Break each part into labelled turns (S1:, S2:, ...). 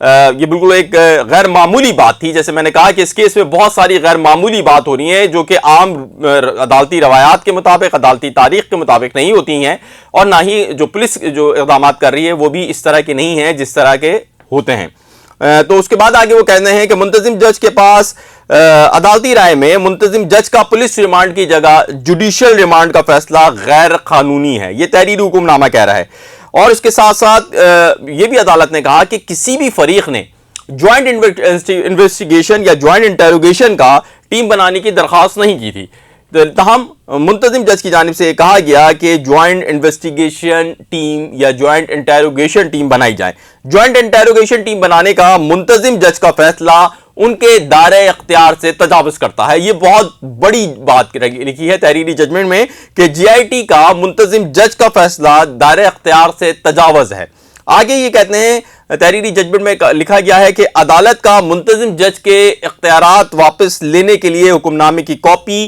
S1: یہ بالکل ایک غیر معمولی بات تھی. جیسے میں نے کہا کہ اس کیس میں بہت ساری غیر معمولی بات ہو رہی ہیں جو کہ عام عدالتی روایات کے مطابق، عدالتی تاریخ کے مطابق نہیں ہوتی ہیں، اور نہ ہی جو پولیس جو اقدامات کر رہی ہے وہ بھی اس طرح کے نہیں ہیں جس طرح کے ہوتے ہیں. تو اس کے بعد آگے وہ کہتے ہیں کہ منتظم جج کے پاس عدالتی رائے میں منتظم جج کا پولیس ریمانڈ کی جگہ جوڈیشل ریمانڈ کا فیصلہ غیر قانونی ہے. یہ تحریری حکم نامہ کہہ رہا ہے. اور اس کے ساتھ ساتھ یہ بھی عدالت نے کہا کہ کسی بھی فریق نے جوائنٹ انویسٹیگیشن یا جوائنٹ انٹیروگیشن کا ٹیم بنانے کی درخواست نہیں کی تھی. تاہم منتظم جج کی جانب سے کہا گیا کہ جوائنٹ انویسٹیگیشن ٹیم یا جوائنٹ انٹیروگیشن ٹیم بنائی جائے. جوائنٹ انٹیروگیشن ٹیم بنانے کا منتظم جج کا فیصلہ ان کے دائرۂ اختیار سے تجاوز کرتا ہے. یہ بہت بڑی بات لکھی ہے تحریری ججمنٹ میں کہ جی آئی ٹی کا منتظم جج کا فیصلہ دائرۂ اختیار سے تجاوز ہے. آگے یہ کہتے ہیں تحریری ججمنٹ میں لکھا گیا ہے کہ عدالت کا منتظم جج کے اختیارات واپس لینے کے لیے حکم نامے کی کاپی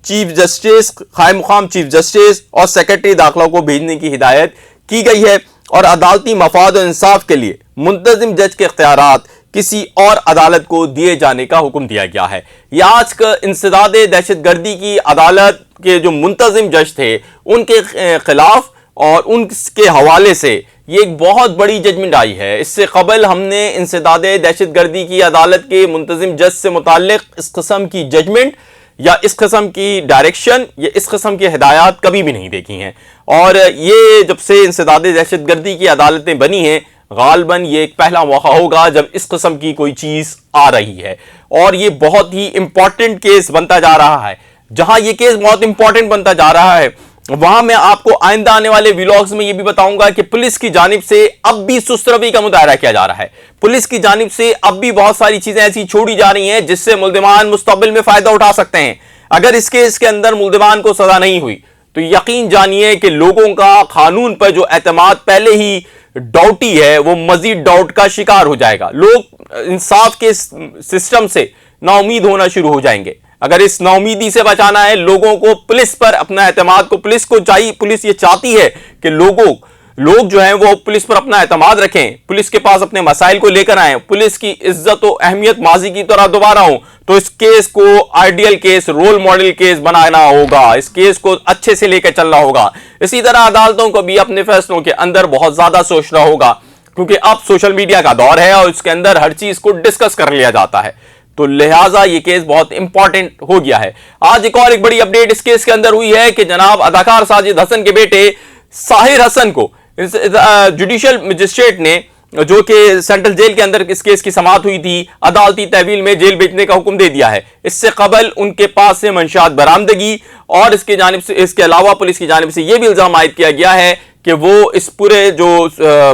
S1: چیف جسٹس، قائم مقام چیف جسٹس اور سیکرٹری داخلہ کو بھیجنے کی ہدایت کی گئی ہے، اور عدالتی مفاد و انصاف کے لیے منتظم جج کے اختیارات کسی اور عدالت کو دیے جانے کا حکم دیا گیا ہے. یہ آج کا انسداد دہشت گردی کی عدالت کے جو منتظم جج تھے ان کے خلاف اور ان کے حوالے سے یہ ایک بہت بڑی ججمنٹ آئی ہے. اس سے قبل ہم نے انسداد دہشت گردی کی عدالت کے منتظم جج سے متعلق اس قسم کی ججمنٹ یا اس قسم کی ڈائریکشن یا اس قسم کی ہدایات کبھی بھی نہیں دیکھی ہیں. اور یہ جب سے انسداد دہشت گردی کی عدالتیں بنی ہیں غالباً یہ ایک پہلا موقع ہوگا جب اس قسم کی کوئی چیز آ رہی ہے. اور یہ بہت ہی امپورٹنٹ کیس بنتا جا رہا ہے. جہاں یہ کیس بہت امپورٹنٹ بنتا جا رہا ہے وہاں میں آپ کو آئندہ آنے والے ویلاگز میں یہ بھی بتاؤں گا کہ پولیس کی جانب سے اب بھی سست روی کا مظاہرہ کیا جا رہا ہے. پولیس کی جانب سے اب بھی بہت ساری چیزیں ایسی چھوڑی جا رہی ہیں جس سے ملزمان مستقبل میں فائدہ اٹھا سکتے ہیں. اگر اس کیس کے اندر ملزمان کو سزا نہیں ہوئی تو یقین جانیے کہ لوگوں کا قانون پر جو اعتماد پہلے ہی ڈاؤٹی ہے وہ مزید ڈاؤٹ کا شکار ہو جائے گا. لوگ انصاف کے سسٹم سے نا امید ہونا شروع ہو جائیں گے. اگر اس نا امیدی سے بچانا ہے لوگوں کو پولیس پر اپنا اعتماد کو پولیس کو چاہیے، پولیس یہ چاہتی ہے کہ لوگ جو ہیں وہ پولیس پر اپنا اعتماد رکھیں، پولیس کے پاس اپنے مسائل کو لے کر آئیں، پولیس کی عزت و اہمیت ماضی کی طرح دوبارہ ہوں. تو اس کیس کو ideal case, role model case بنانا ہوگا، اس کیس کو اچھے سے لے کر چلنا ہوگا. اسی طرح عدالتوں کو بھی اپنے فیصلوں کے اندر بہت زیادہ سوچنا ہوگا کیونکہ اب سوشل میڈیا کا دور ہے اور اس کے اندر ہر چیز کو ڈسکس کر لیا جاتا ہے. تو لہٰذا یہ کیس بہت امپورٹنٹ ہو گیا ہے. آج ایک اور ایک بڑی اپڈیٹ اس کیس کے اندر ہوئی ہے کہ جناب اداکار ساجد حسن کے بیٹے ساحر حسن کو جوڈیشل مجسٹریٹ نے، جو کہ سینٹرل جیل کے اندر اس کیس کی سماعت ہوئی تھی، عدالتی تحویل میں جیل بھیجنے کا حکم دے دیا ہے. اس سے قبل ان کے پاس سے منشیات برآمدگی اور اس کے علاوہ پولیس کی جانب سے یہ بھی الزام عائد کیا گیا ہے کہ وہ اس پورے جو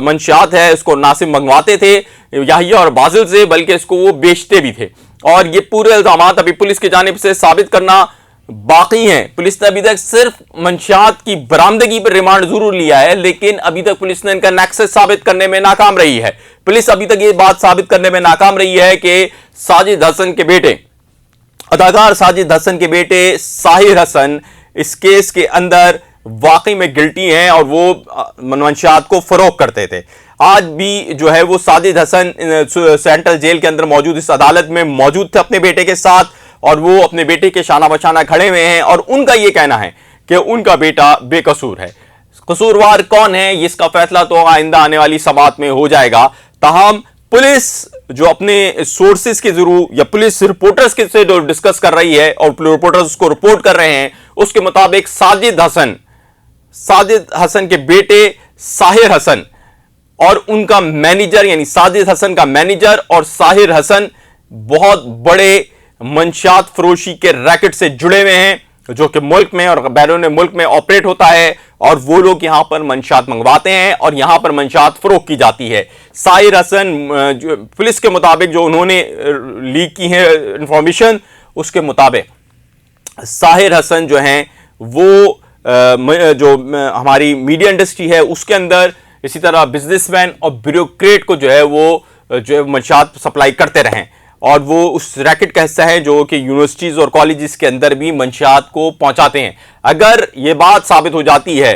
S1: منشیات ہے اس کو نہ صرف منگواتے تھے یحییٰ اور بازل سے بلکہ اس کو وہ بیچتے بھی تھے. اور یہ پورے الزامات ابھی پولیس کی جانب سے ثابت کرنا باقی ہیں. پولیس نے ابھی تک صرف منشیات کی برآمدگی پر ریمانڈ ضرور لیا ہے لیکن ابھی تک پولیس نے ان کا نیکسس ثابت کرنے میں ناکام رہی ہے. پولیس ابھی تک یہ بات ثابت کرنے میں ناکام رہی ہے کہ ساجد حسن کے بیٹے، اداکار ساجد حسن کے بیٹے ساحر حسن اس کیس کے اندر واقعی میں گلٹی ہیں اور وہ منشیات کو فروغ کرتے تھے. آج بھی جو ہے وہ ساجد حسن سینٹرل جیل کے اندر موجود اس عدالت میں موجود تھے اپنے بیٹے کے ساتھ اور وہ اپنے بیٹے کے شانہ بشانہ کھڑے ہوئے ہیں اور ان کا یہ کہنا ہے کہ ان کا بیٹا بے قصور ہے. قصوروار کون ہے اس کا فیصلہ تو آئندہ آنے والی سماعت میں ہو جائے گا. تاہم پولیس جو اپنے سورسز کے ذریعے یا پولیس رپورٹرز کے سے جو ڈسکس کر رہی ہے اور رپورٹرز اس کو رپورٹ کر رہے ہیں اس کے مطابق ساجد حسن کے بیٹے ساحر حسن اور ان کا مینیجر یعنی ساجد حسن کا مینیجر اور ساحر حسن بہت بڑے منشیات فروشی کے ریکٹ سے جڑے ہوئے ہیں جو کہ ملک میں اور بیرون ملک میں آپریٹ ہوتا ہے اور وہ لوگ یہاں پر منشیات منگواتے ہیں اور یہاں پر منشیات فروخت کی جاتی ہے. ساحر حسن پولیس کے مطابق جو انہوں نے لیک کی ہے انفارمیشن اس کے مطابق ساحر حسن جو ہیں وہ جو ہماری میڈیا انڈسٹری ہے اس کے اندر اسی طرح بزنس مین اور بیوروکریٹ کو جو ہے وہ جو منشیات سپلائی کرتے رہیں اور وہ اس ریکٹ کا حصہ ہے جو کہ یونیورسٹیز اور کالجز کے اندر بھی منشیات کو پہنچاتے ہیں. اگر یہ بات ثابت ہو جاتی ہے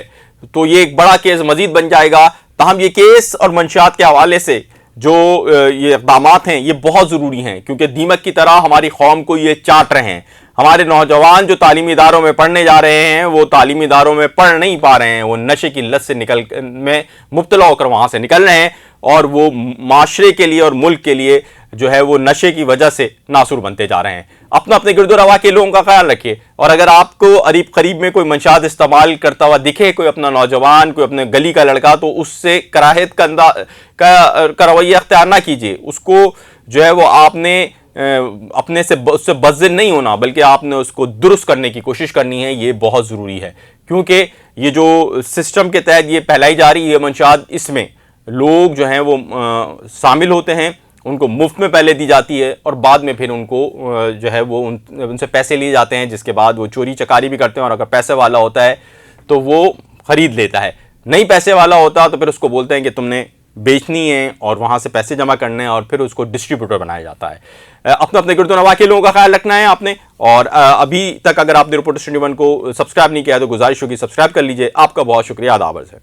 S1: تو یہ ایک بڑا کیس مزید بن جائے گا. تاہم یہ کیس اور منشیات کے حوالے سے جو یہ اقدامات ہیں یہ بہت ضروری ہیں، کیونکہ دیمک کی طرح ہماری قوم کو یہ چاٹ رہے ہیں۔ ہمارے نوجوان جو تعلیمی اداروں میں پڑھنے جا رہے ہیں وہ تعلیمی اداروں میں پڑھ نہیں پا رہے ہیں، وہ نشے کی لت سے میں مبتلا ہو کر وہاں سے نکل رہے ہیں، اور وہ معاشرے کے لیے اور ملک کے لیے جو ہے وہ نشے کی وجہ سے ناسور بنتے جا رہے ہیں۔ اپنے گرد و روا کے لوگوں کا خیال رکھیے، اور اگر آپ کو قریب میں کوئی منشیات استعمال کرتا ہوا دکھے، کوئی اپنا نوجوان، کوئی اپنے گلی کا لڑکا، تو اس سے کراہت کا رویہ اختیار نہ کیجیے۔ اس کو جو ہے وہ آپ نے اپنے سے اس سے بزدل نہیں ہونا، بلکہ آپ نے اس کو درست کرنے کی کوشش کرنی ہے۔ یہ بہت ضروری ہے، کیونکہ یہ جو سسٹم کے تحت یہ پھیلائی جا رہی ہے منشیات، اس میں لوگ جو ہیں وہ شامل ہوتے ہیں، ان کو مفت میں پہلے دی جاتی ہے، اور بعد میں پھر ان کو جو ہے وہ ان سے پیسے لیے جاتے ہیں، جس کے بعد وہ چوری چکاری بھی کرتے ہیں، اور اگر پیسے والا ہوتا ہے تو وہ خرید لیتا ہے، نہیں پیسے والا ہوتا تو پھر اس کو بولتے ہیں کہ تم نے بیچنی ہے، اور وہاں سے پیسے جمع کرنے ہیں، اور پھر اس کو ڈسٹریبیوٹر بنایا جاتا ہے۔ اپنے گرد و نواح کے لوگوں کا خیال رکھنا ہے آپ نے، اور ابھی تک اگر آپ نے رپورٹرز 21 کو سبسکرائب نہیں کیا تو گزارش ہوگی سبسکرائب کر لیجئے۔ آپ کا بہت شکریہ، آداب ہے۔